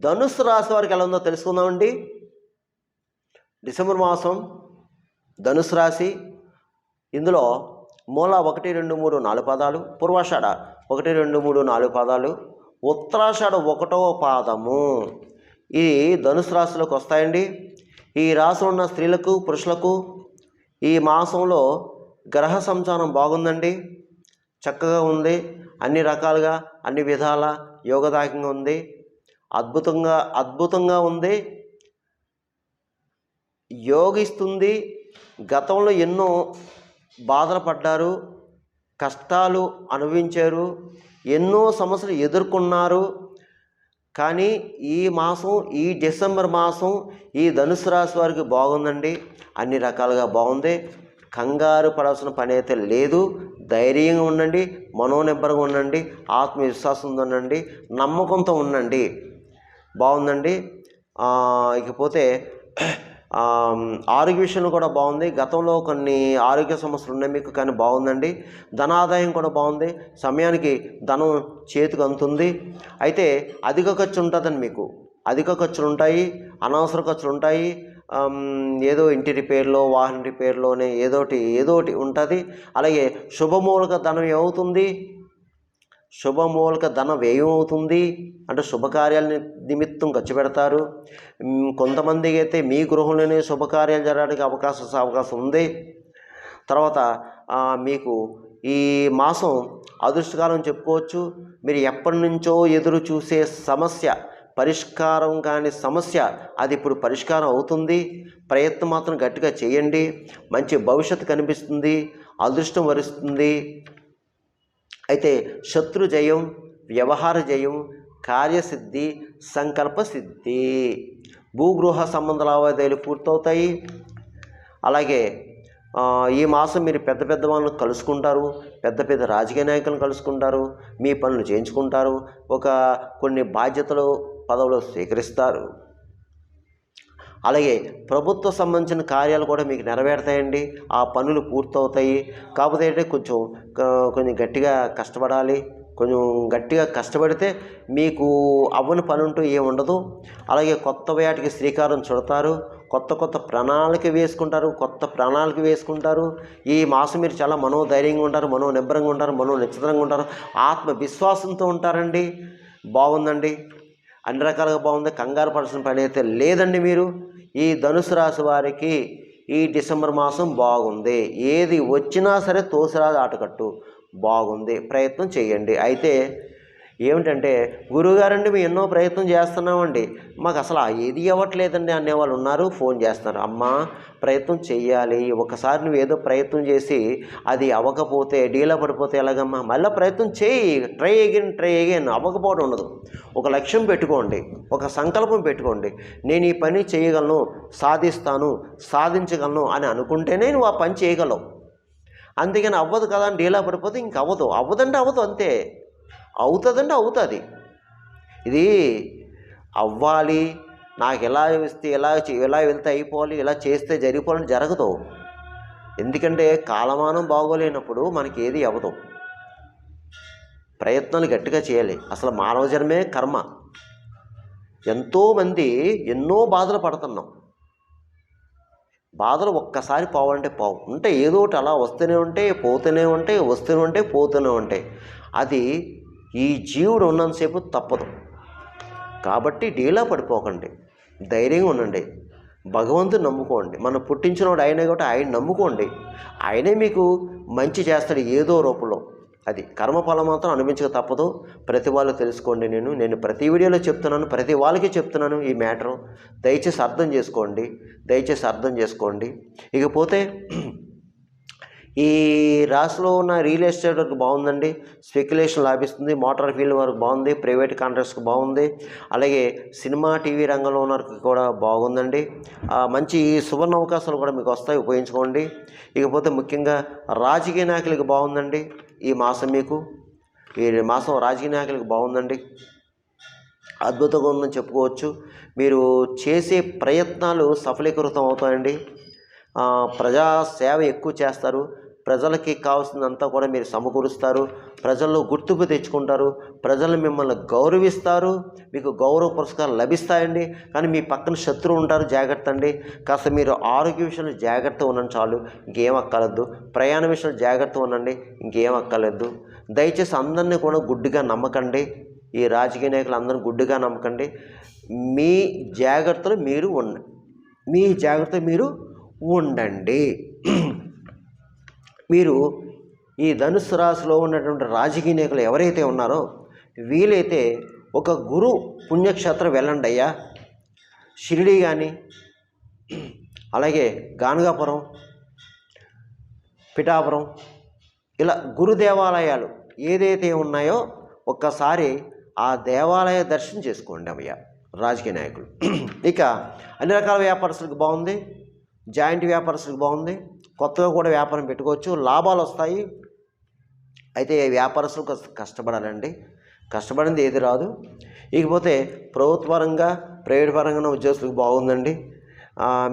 ధనుస్సు రాశి వారికి ఎలా ఉందో తెలుసుకుందామండి. డిసెంబర్ మాసం ధనుస్సు రాశి. ఇందులో మూల 1, 2, 3, 4 పాదాలు, పూర్వాషాఢ 1, 2, 3, 4 పాదాలు, ఉత్తరాషాఢ 1వ పాదము. ఇది ధనుసు రాశిలోకి వస్తాయండి. ఈ రాశిలో ఉన్న స్త్రీలకు పురుషులకు ఈ మాసంలో గ్రహ సంచారం బాగుందండి, చక్కగా ఉంది. అన్ని రకాలుగా అన్ని విధాల యోగదాయకంగా ఉంది, అద్భుతంగా ఉంది, యోగిస్తుంది. గతంలో ఎన్నో బాధలు పడ్డారు, కష్టాలు అనుభవించారు, ఎన్నో సమస్యలు ఎదుర్కొన్నారు. కానీ ఈ మాసం, ఈ డిసెంబర్ మాసం ఈ ధనుసు రాశి వారికి బాగుందండి, అన్ని రకాలుగా బాగుంది. కంగారు పడాల్సిన పని అయితే లేదు. ధైర్యంగా ఉండండి, మనోనిబ్బరంగా ఉండండి, ఆత్మవిశ్వాసంతో ఉండండి, నమ్మకంతో ఉండండి. బాగుందండి. ఇకపోతే ఆరోగ్య విషయంలో కూడా బాగుంది. గతంలో కొన్ని ఆరోగ్య సమస్యలు ఉన్నాయి మీకు, కానీ బాగుందండి. ధనాదాయం కూడా బాగుంది, సమయానికి ధనం చేతికి అందుతుంది. అయితే అధిక ఖర్చు ఉంటుందండి, మీకు అధిక ఖర్చులు ఉంటాయి, అనవసర ఖర్చులు ఉంటాయి. ఏదో ఇంటి రిపేర్లో, వాహన రిపేర్లోనే ఏదోటి ఉంటుంది. అలాగే శుభమూలక ధనం ఏమవుతుంది, శుభమూలక ధన వ్యయం అవుతుంది. అంటే శుభకార్యాల నిమిత్తం ఖర్చు పెడతారు. కొంతమందికి అయితే మీ గృహంలోనే శుభకార్యాలు జరగడానికి అవకాశం ఉంది. తర్వాత మీకు ఈ మాసం అదృష్టకాలం చెప్పుకోవచ్చు. మీరు ఎప్పటి నుంచో ఎదురు చూసే సమస్య, పరిష్కారం కాని సమస్య, అది ఇప్పుడు పరిష్కారం అవుతుంది. ప్రయత్నం మాత్రం గట్టిగా చేయండి, మంచి భవిష్యత్తు కనిపిస్తుంది, అదృష్టం వరిస్తుంది. అయితే శత్రు జయం, వ్యవహార జయం, కార్యసిద్ధి, సంకల్ప సిద్ధి, భూగృహ సంబంధ లావాదేవీలు పూర్తవుతాయి. అలాగే ఈ మాసం మీరు పెద్ద వాళ్ళని కలుసుకుంటారు, పెద్ద రాజకీయ నాయకులను కలుసుకుంటారు, మీ పనులు చేయించుకుంటారు, కొన్ని బాధ్యతలు పదవులు స్వీకరిస్తారు. అలాగే ప్రభుత్వ సంబంధించిన కార్యాలు కూడా మీకు నెరవేరుతాయండి, ఆ పనులు పూర్తవుతాయి. కాకపోతే అంటే కొంచెం గట్టిగా కష్టపడాలి. కొంచెం గట్టిగా కష్టపడితే మీకు అవ్వని పని అంటూ ఏముండదు. అలాగే కొత్త వేటకి శ్రీకారం చుడతారు, కొత్త ప్రణాళిక వేసుకుంటారు. ఈ మాసం మీరు చాలా మనోధైర్యంగా ఉంటారు, మనోనిబ్బరంగా ఉంటారు, మనోనిశ్చితంగా ఉంటారు, ఆత్మవిశ్వాసంతో ఉంటారండి. బాగుందండి, అన్ని రకాలుగా బాగుంది. కంగారు పడాల్సిన పని అయితే లేదండి. మీరు ఈ ధనుసు రాశి వారికి ఈ డిసెంబర్ మాసం బాగుంది. ఏది వచ్చినా సరే తోసిరాదు ఆటకట్టు, బాగుంది. ప్రయత్నం చేయండి. అయితే ఏమిటంటే, గురువుగారండి మేము ఎన్నో ప్రయత్నం చేస్తున్నామండి, మాకు అసలు ఏది అవ్వట్లేదండి అనేవాళ్ళు ఉన్నారు. ఫోన్ చేస్తున్నారు, అమ్మా ప్రయత్నం చేయాలి. ఒకసారి నువ్వు ఏదో ప్రయత్నం చేసి అది అవ్వకపోతే, డీలా పడిపోతే ఎలాగమ్మా? మళ్ళీ ప్రయత్నం చేయి, ట్రై అగైన్. అవ్వకపోవడం ఉండదు. ఒక లక్ష్యం పెట్టుకోండి, ఒక సంకల్పం పెట్టుకోండి. నేను ఈ పని చేయగలను, సాధించగలను అని అనుకుంటేనే నువ్వు ఆ పని చేయగలవు. అందుకని అవ్వదు కదా అని డీలా పడిపోతే ఇంక అవ్వదంటే అవ్వదు, అంతే. అవుతుందంటే అవుతుంది. ఇది అవ్వాలి, నాకు ఎలా ఇస్తే ఎలా వెళ్తే అయిపోవాలి, ఇలా చేస్తే జరిగిపోవాలని జరగదు. ఎందుకంటే కాలమానం బాగోలేనప్పుడు మనకి ఏది అవ్వదు. ప్రయత్నాలు గట్టిగా చేయాలి. అసలు మానవ జన్మే కర్మ. ఎంతోమంది ఎన్నో బాధలు పడుతున్నాం. బాధలు ఒక్కసారి పోవాలంటే ఉంటే ఏదో ఒకటి అలా వస్తూనే ఉంటాయి. అది ఈ జీవుడు ఉన్నంతసేపు తప్పదు. కాబట్టి డీలా పడిపోకండి, ధైర్యంగా ఉండండి, భగవంతుని నమ్ముకోండి. మనం పుట్టించినవాడు ఆయనే కాబట్టి ఆయన నమ్ముకోండి. ఆయనే మీకు మంచి చేస్తాడు ఏదో రూపంలో. అది కర్మఫలం మాత్రం అనుభవించక తప్పదు. ప్రతి వాళ్ళు తెలుసుకోండి. నేను ప్రతి వీడియోలో చెప్తున్నాను, ప్రతి వాళ్ళకి చెప్తున్నాను ఈ మ్యాటరు. దయచేసి అర్థం చేసుకోండి. ఇకపోతే ఈ రాశిలో ఉన్న రియల్ ఎస్టేట్ వరకు బాగుందండి, స్పెక్యులేషన్ లాభిస్తుంది. మోటార్ ఫీల్డ్ వరకు బాగుంది, ప్రైవేట్ కాంట్రాక్ట్స్కి బాగుంది. అలాగే సినిమా టీవీ రంగంలో ఉన్న వారికి కూడా బాగుందండి. మంచి సువర్ణ అవకాశాలు కూడా మీకు వస్తాయి, ఉపయోగించుకోండి. ఇకపోతే ముఖ్యంగా రాజకీయ నాయకులకి బాగుందండి ఈ మాసం. ఈ మాసం రాజకీయ నాయకులకి బాగుందండి, అద్భుతంగా ఉందని చెప్పుకోవచ్చు. మీరు చేసే ప్రయత్నాలు సఫలీకృతం అవుతాయండి. ప్రజాసేవ ఎక్కువ చేస్తారు, ప్రజలకి కావాల్సిందంతా కూడా మీరు సమకూరుస్తారు, ప్రజల్లో గుర్తింపు తెచ్చుకుంటారు, ప్రజలు మిమ్మల్ని గౌరవిస్తారు, మీకు గౌరవ పురస్కారాలు లభిస్తాయండి. కానీ మీ పక్కన శత్రువు ఉంటారు, జాగ్రత్త అండి. కాస్త మీరు ఆరోగ్య విషయంలో జాగ్రత్త ఉండండి చాలు, ఇంకేం అక్కర్లేదు. ప్రయాణ విషయంలో జాగ్రత్త ఉండండి, ఇంకేం అక్కర్లేదు. దయచేసి అందరినీ కూడా గుడ్డిగా నమ్మకండి, ఈ రాజకీయ నాయకులు అందరినీ గుడ్డిగా నమ్మకండి. మీ జాగ్రత్తలు మీరు ఉండండి. మీరు ఈ ధనుస్సు రాశిలో ఉన్నటువంటి రాజకీయ నాయకులు ఎవరైతే ఉన్నారో వీలైతే ఒక గురు పుణ్యక్షేత్రం వెళ్ళండి అయ్యా. షిరిడి కానీ, అలాగే గానగాపురం, పిఠాపురం, ఇలా గురు దేవాలయాలు ఏదైతే ఉన్నాయో ఒక్కసారి ఆ దేవాలయ దర్శనం చేసుకోండి అయ్యా రాజకీయ నాయకులు. ఇక అన్ని రకాల వ్యాపారస్తులకు బాగుంది, జాయింట్ వ్యాపారస్తులకు బాగుంది, కొత్తగా కూడా వ్యాపారం పెట్టుకోవచ్చు, లాభాలు వస్తాయి. అయితే వ్యాపారస్తులు కష్టపడాలండి, కష్టపడింది ఏది రాదు. ఇకపోతే ప్రభుత్వ పరంగా ప్రైవేట్ పరంగా ఉద్యోగస్తులకు బాగుందండి.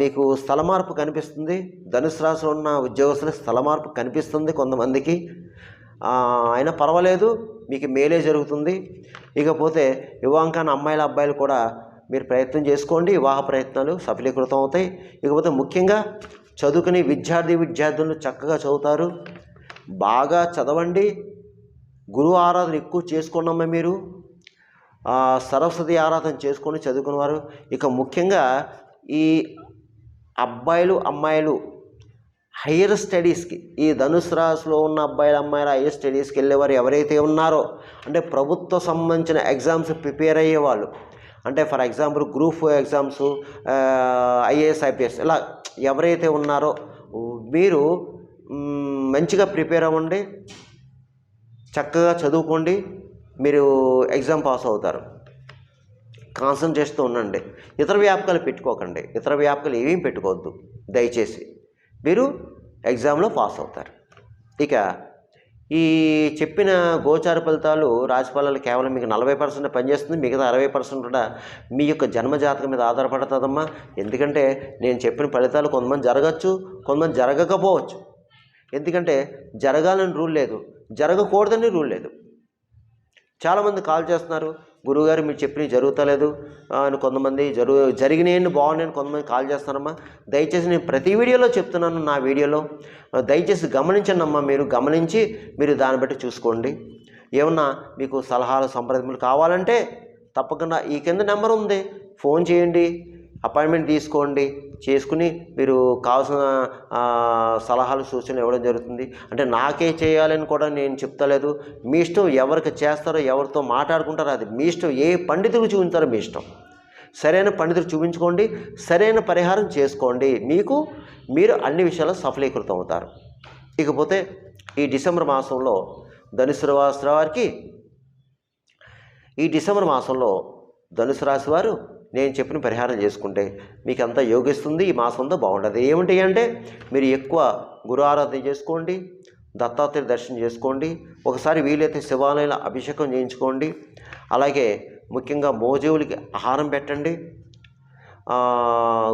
మీకు స్థల మార్పు కనిపిస్తుంది. ధనుసు రాశిలో ఉన్న ఉద్యోగస్తులకు స్థల మార్పు కనిపిస్తుంది కొంతమందికి. అయినా పర్వాలేదు, మీకు మేలే జరుగుతుంది. ఇకపోతే వివాహం అమ్మాయిల అబ్బాయిలు కూడా మీరు ప్రయత్నం చేసుకోండి, వివాహ ప్రయత్నాలు సఫలీకృతం అవుతాయి. ఇకపోతే ముఖ్యంగా చదువుకునే విద్యార్థులు చక్కగా చదువుతారు. బాగా చదవండి, గురువు ఆరాధన ఎక్కువ చేసుకోండమ్మా. మీరు సరస్వతి ఆరాధన చేసుకొని చదువుకునేవారు. ఇక ముఖ్యంగా ఈ అబ్బాయిలు అమ్మాయిలు హయ్యర్ స్టడీస్కి, ఈ ధనుసు రాశిలో ఉన్న అబ్బాయిలు అమ్మాయిలు హయ్యర్ స్టడీస్కి వెళ్ళేవారు ఎవరైతే ఉన్నారో, అంటే ప్రభుత్వ సంబంధించిన ఎగ్జామ్స్ ప్రిపేర్ అయ్యేవాళ్ళు, అంటే for example group 4 exams, IAS IPS, ఇలా ఎవరైతే ఉన్నారో మీరు మంచిగా ప్రిపేర్ అవ్వండి, చక్కగా చదువుకోండి, మీరు ఎగ్జామ్ పాస్ అవుతారు. కాన్సన్ట్రేషన్తో ఉండండి, ఇతర వ్యాపకాలు పెట్టుకోకండి, ఇతర వ్యాపకాలు ఏమేమి పెట్టుకోవద్దు దయచేసి, మీరు ఎగ్జామ్లో పాస్ అవుతారు. ఇక ఈ చెప్పిన గోచార ఫలితాలు రాశిఫలాలు కేవలం మీకు 40% పనిచేస్తుంది, మిగతా 60% కూడా మీ యొక్క జన్మజాతకం మీద ఆధారపడుతుందమ్మా. ఎందుకంటే నేను చెప్పిన ఫలితాలు కొంతమంది జరగచ్చు, కొంతమంది జరగకపోవచ్చు. ఎందుకంటే జరగాలని రూల్ లేదు, జరగకూడదని రూల్ లేదు. చాలామంది కాల్ చేస్తున్నారు, గురువుగారు మీరు చెప్పినవి జరుగుతలేదు అని, కొంతమంది జరిగినాయని బాగున్నాయని కొంతమంది కాల్ చేస్తున్నారమ్మా. దయచేసి నేను ప్రతి వీడియోలో చెప్తున్నాను, నా వీడియోలో దయచేసి గమనించండి అమ్మా. మీరు గమనించి మీరు దాన్ని బట్టి చూసుకోండి. ఏమన్నా మీకు సలహాలు సంప్రదింపులు కావాలంటే తప్పకుండా ఈ కింద నెంబర్ ఉంది, ఫోన్ చేయండి, అపాయింట్మెంట్ తీసుకోండి, చేసుకుని మీరు కావాల్సిన సలహాలు సూచనలు ఇవ్వడం జరుగుతుంది. అంటే నాకే చేయాలని కూడా నేను చెప్తలేదు, మీ ఇష్టం. ఎవరికి చేస్తారో ఎవరితో మాట్లాడుకుంటారో అది మీ ఇష్టం. ఏ పండితులు చూపించారో మీ ఇష్టం. సరైన పండితులు చూపించుకోండి, సరైన పరిహారం చేసుకోండి, మీరు అన్ని విషయాల్లో సఫలీకృతం అవుతారు. ఇకపోతే ఈ డిసెంబర్ మాసంలో ధనుసు రాశి వారికి, ఈ డిసెంబర్ మాసంలో ధనుసు రాశి వారు నేను చెప్పిన పరిహారం చేసుకుంటే మీకు అంతా యోగిస్తుంది. ఈ మాసంతో బాగుంటుంది. ఏమిటి అంటే మీరు ఎక్కువ గురు ఆరాధన చేసుకోండి, దత్తాత్రేయ దర్శనం చేసుకోండి, ఒకసారి వీలైతే శివాలయంలో అభిషేకం చేయించుకోండి. అలాగే ముఖ్యంగా మోజీవులకి ఆహారం పెట్టండి,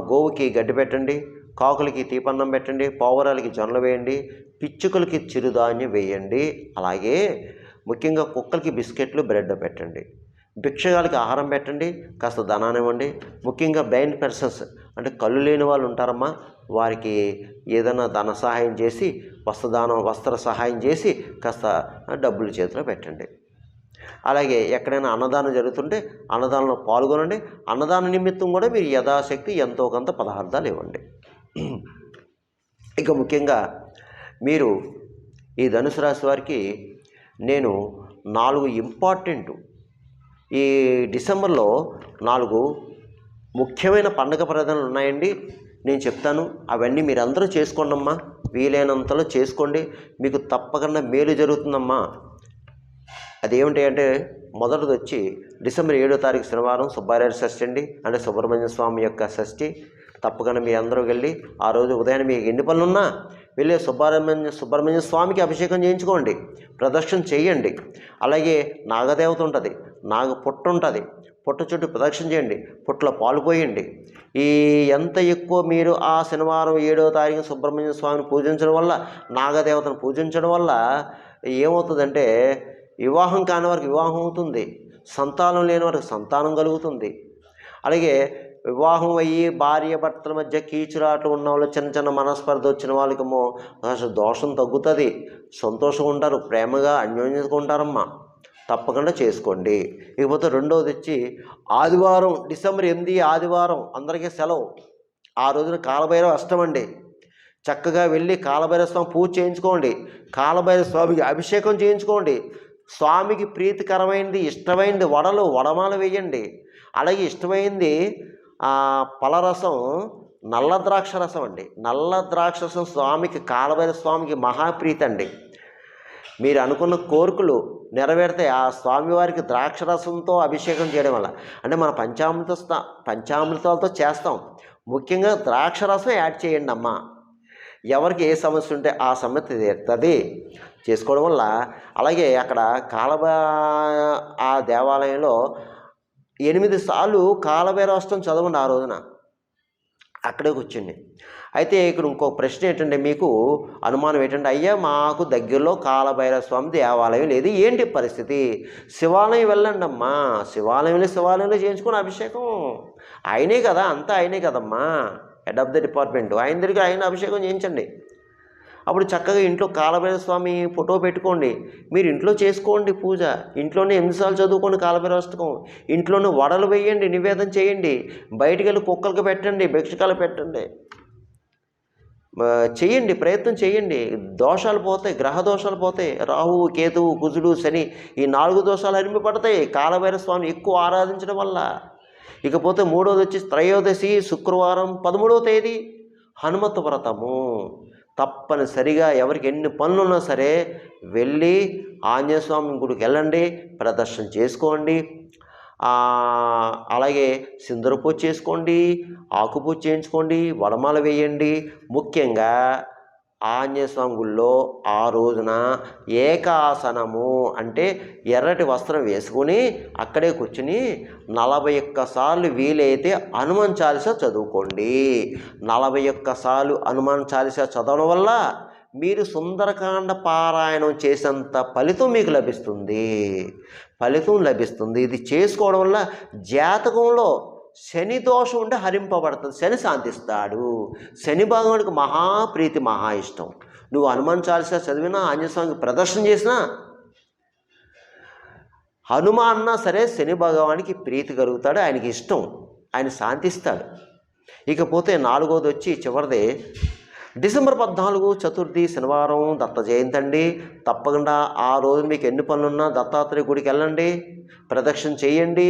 గోవుకి గడ్డి పెట్టండి, కాకులకి తీపన్నం పెట్టండి, పావురాలకి జొన్నలు వేయండి, పిచ్చుకలకి చిరుధాన్యం వేయండి. అలాగే ముఖ్యంగా కుక్కలకి బిస్కెట్లు బ్రెడ్ పెట్టండి, భిక్షగాలకి ఆహారం పెట్టండి, కాస్త ధనాన్ని ఇవ్వండి. ముఖ్యంగా బ్లైండ్ పర్సన్స్ అంటే కళ్ళు లేని వాళ్ళు ఉంటారమ్మా, వారికి ఏదైనా ధన సహాయం చేసి, వస్త్ర సహాయం చేసి కాస్త డబ్బులు చేతిలో పెట్టండి. అలాగే ఎక్కడైనా అన్నదానం జరుగుతుంటే అన్నదానంలో పాల్గొనండి. అన్నదాన నిమిత్తం కూడా మీరు యథాశక్తి ఎంతో కొంత పదార్థాలు ఇవ్వండి. ఇక ముఖ్యంగా మీరు ఈ ధనుసు రాశి వారికి నేను 4 ఇంపార్టెంట్, ఈ డిసెంబర్లో 4 ముఖ్యమైన పండుగ ప్రధానాలు ఉన్నాయండి, నేను చెప్తాను. అవన్నీ మీరందరూ చేసుకోండమ్మా, వీలైనంతలో చేసుకోండి, మీకు తప్పకుండా మేలు జరుగుతుందమ్మా. అదేమిటి అంటే మొదటిది వచ్చి డిసెంబర్ 7వ తారీఖు శనివారం సుబ్బారాయుడు షష్ఠి అండి, అంటే సుబ్రహ్మణ్య స్వామి యొక్క షష్ఠి. తప్పకుండా మీ అందరూ వెళ్ళి ఆ రోజు ఉదయాన్నే మీకు ఎన్ని పనులున్నా వెళ్ళి సుబ్రహ్మణ్య స్వామికి అభిషేకం చేయించుకోండి, ప్రదక్షిణ చేయండి. అలాగే నాగదేవత ఉంటుంది, నాగ పుట్ట ఉంటుంది, పుట్ట చుట్టూ ప్రదక్షిణ చేయండి, పుట్టలో పాలు పోయండి. ఈ ఎంత ఎక్కువ మీరు ఆ శనివారం 7వ తారీఖు సుబ్రహ్మణ్య స్వామిని పూజించడం వల్ల, నాగదేవతను పూజించడం వల్ల ఏమవుతుందంటే వివాహం కాని వారికి వివాహం అవుతుంది, సంతానం లేని వారికి సంతానం కలుగుతుంది. అలాగే వివాహం అయ్యి భార్య భర్తల మధ్య కీచురాట్లు ఉన్న వాళ్ళు, చిన్న చిన్న మనస్పర్ధ వచ్చిన వాళ్ళకేమో అసలు దోషం తగ్గుతుంది, సంతోషంగా ఉంటారు, ప్రేమగా అన్యోన్యతగా ఉంటారమ్మా. తప్పకుండా చేసుకోండి. ఇకపోతే రెండవది వచ్చి ఆదివారం, డిసెంబర్ 8 ఆదివారం అందరికీ సెలవు. ఆ రోజున కాలభైరవ అష్టం అండి. చక్కగా వెళ్ళి కాలభైరవ స్వామి పూజ చేయించుకోండి, కాలభైరవ స్వామికి అభిషేకం చేయించుకోండి. స్వామికి ప్రీతికరమైనది, ఇష్టమైనది వడమాల వేయండి. అలాగే ఇష్టమైంది పలరసం, నల్ల ద్రాక్ష రసం అండి. నల్ల ద్రాక్ష రసం స్వామికి, కాలభైరవ స్వామికి మహాప్రీతి అండి. మీరు అనుకున్న కోరికలు నెరవేరుతాయి ఆ స్వామివారికి ద్రాక్షరసంతో అభిషేకం చేయడం వల్ల. అంటే మన పంచామృతాలతో చేస్తాం, ముఖ్యంగా ద్రాక్షరసం యాడ్ చేయండి అమ్మా. ఎవరికి ఏ సమస్య ఉంటే ఆ సమస్య తీరుతుంది చేసుకోవడం వల్ల. అలాగే అక్కడ ఆ దేవాలయంలో 8 సార్లు కాలభైరవాష్టం చదవండి ఆ రోజున, అక్కడే కూర్చోండి. అయితే ఇక్కడ ఇంకో ప్రశ్న ఏంటంటే, మీకు అనుమానం ఏంటంటే, అయ్యా మాకు దగ్గరలో కాలభైరవ స్వామి దేవాలయం లేదు, ఏంటి పరిస్థితి? శివాలయం వెళ్ళండి అమ్మా, శివాలయంలో చేయించుకుని అభిషేకం. ఆయనే కదా, అంతా ఆయనే కదమ్మా, హెడ్ ఆఫ్ ద డిపార్ట్మెంట్. ఆయన దగ్గర ఆయన అభిషేకం చేయించండి. అప్పుడు చక్కగా ఇంట్లో కాలభైరవ స్వామి ఫోటో పెట్టుకోండి, మీరు ఇంట్లో చేసుకోండి పూజ. ఇంట్లోనే 8 సార్లు చదువుకోండి కాలభైరవ అష్టకం. ఇంట్లోనే వడలు వేయండి, నివేదన చేయండి. బయటికి వెళ్ళి కుక్కలకి పెట్టండి, భిక్షకాలు పెట్టండి, చేయండి, ప్రయత్నం చేయండి. దోషాలు పోతాయి, గ్రహ దోషాలు పోతాయి. రాహువు, కేతువు, కుజుడు, శని, ఈ 4 దోషాలు హరింపబడతాయి కాలభైరవ స్వామిని ఎక్కువ ఆరాధించడం వల్ల. ఇకపోతే మూడవది వచ్చి త్రయోదశి శుక్రవారం 13వ తేదీ హనుమత్ వ్రతము. తప్పనిసరిగా ఎవరికి ఎన్ని పనులున్నా సరే వెళ్ళి ఆంజనేయ స్వామి గుడికి వెళ్ళండి, ప్రదర్శన చేసుకోండి. అలాగే సింధూర పూజ చేసుకోండి, ఆకు పూజ చేయించుకోండి, వడమాల వేయండి. ముఖ్యంగా ఆంజనేయ స్వామి గుళ్ళో ఆ రోజున ఏకాసనము అంటే ఎర్రటి వస్త్రం వేసుకొని అక్కడే కూర్చుని 41 సార్లు వీలైతే హనుమాన్ చాలీసా చదువుకోండి. 41 సార్లు హనుమాన్ చాలీసా చదవడం వల్ల మీరు సుందరకాండ పారాయణం చేసేంత ఫలితం మీకు లభిస్తుంది. ఇది చేసుకోవడం వల్ల జాతకంలో శని దోషం ఉంటే హరింపబడుతుంది, శని శాంతిస్తాడు. శని భగవానికి మహాప్రీతి, మహా ఇష్టం. నువ్వు హనుమాన్ చాలీసా చదివినా, ఆంజనేయ స్వామికి ప్రదర్శన చేసినా, హనుమాన్ అన్నా సరే శని భగవానికి ప్రీతి కలుగుతాడు, ఆయనకి ఇష్టం, ఆయన శాంతిస్తాడు. ఇకపోతే 4వది వచ్చి చివరిదే డిసెంబర్ 14 చతుర్థి శనివారం దత్త జయంతి అండి. తప్పకుండా ఆ రోజు మీకు ఎన్ని పనులున్నా దత్తాత్రేయ గుడికి వెళ్ళండి, ప్రదక్షిణ చేయండి,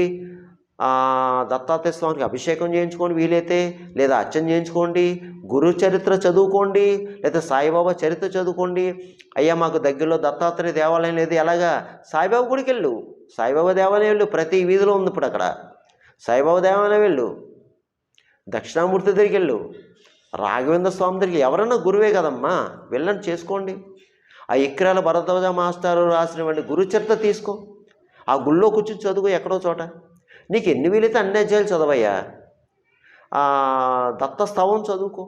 దత్తాత్రేయ స్వామికి అభిషేకం చేయించుకోండి వీలైతే, లేదా అర్చన చేయించుకోండి, గురు చరిత్ర చదువుకోండి, లేదా సాయిబాబా చరిత్ర చదువుకోండి. అయ్యా మాకు దగ్గరలో దత్తాత్రేయ దేవాలయం లేదు, ఎలాగా? సాయిబాబా గుడికి వెళ్ళు, సాయిబాబా దేవాలయం వెళ్ళు, ప్రతి వీధిలో ఉంది ఇప్పుడు అక్కడ. సాయిబాబా దేవాలయం వెళ్ళు, దక్షిణామూర్తి దగ్గరికి వెళ్ళు, రాఘవేంద్ర స్వామి దగ్గరికి, ఎవరన్నా గురువే కదమ్మా, వెళ్ళండి చేసుకోండి. ఆ ఇక్రాల భరద్వాజ మాస్టారు రాసినటువంటి గురు చరిత్ర తీసుకో, ఆ గుళ్ళో కూర్చొని చదువు ఎక్కడో చోట. నీకు ఎన్ని వీలైతే అన్ని అధ్యాయాలు చదవయ్యా. దత్తస్తవం చదువుకో.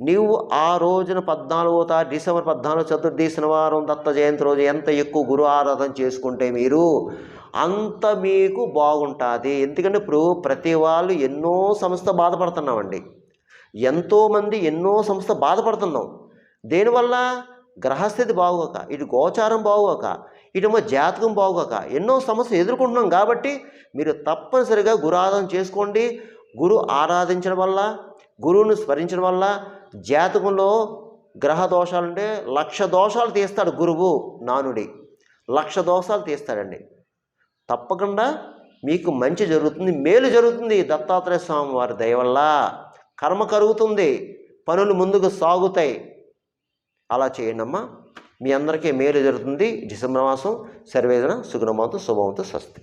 నీవు ఆ రోజున 14వ తారీఖు డిసెంబర్ 14 చతుర్థి శనివారం దత్త జయంతి రోజు ఎంత ఎక్కువ గురు ఆరాధన చేసుకుంటే మీరు అంత మీకు బాగుంటుంది. ఎందుకంటే ఇప్పుడు ప్రతి వాళ్ళు ఎన్నో సంస్థ బాధపడుతున్నామండి, ఎంతోమంది ఎన్నో సంస్థ బాధపడుతున్నాం. దేనివల్ల? గ్రహస్థితి బాగోక, ఇటు గోచారం బాగోక, ఇటు జాతకం బాగోక ఎన్నో సమస్యలు ఎదుర్కొంటున్నాం. కాబట్టి మీరు తప్పనిసరిగా గురు ఆరాధన చేసుకోండి. గురు ఆరాధించడం వల్ల, గురువును స్మరించడం వల్ల జాతకంలో గ్రహ దోషాలుంటే 1,00,000 దోషాలు తీస్తాడు గురువు నానుడి, 1,00,000 దోషాలు తీస్తాడండి. తప్పకుండా మీకు మంచి జరుగుతుంది, మేలు జరుగుతుంది. దత్తాత్రేయ స్వామి వారి దయ వల్ల కర్మ కరుగుతుంది, పనులు ముందుకు సాగుతాయి. అలా చేయండి అమ్మా, మీ అందరికీ మేలు జరుగుతుంది. డిసెంబర్ మాసం సర్వేజన సుగుణమవుతూ శుభమవుతూ స్వస్తి.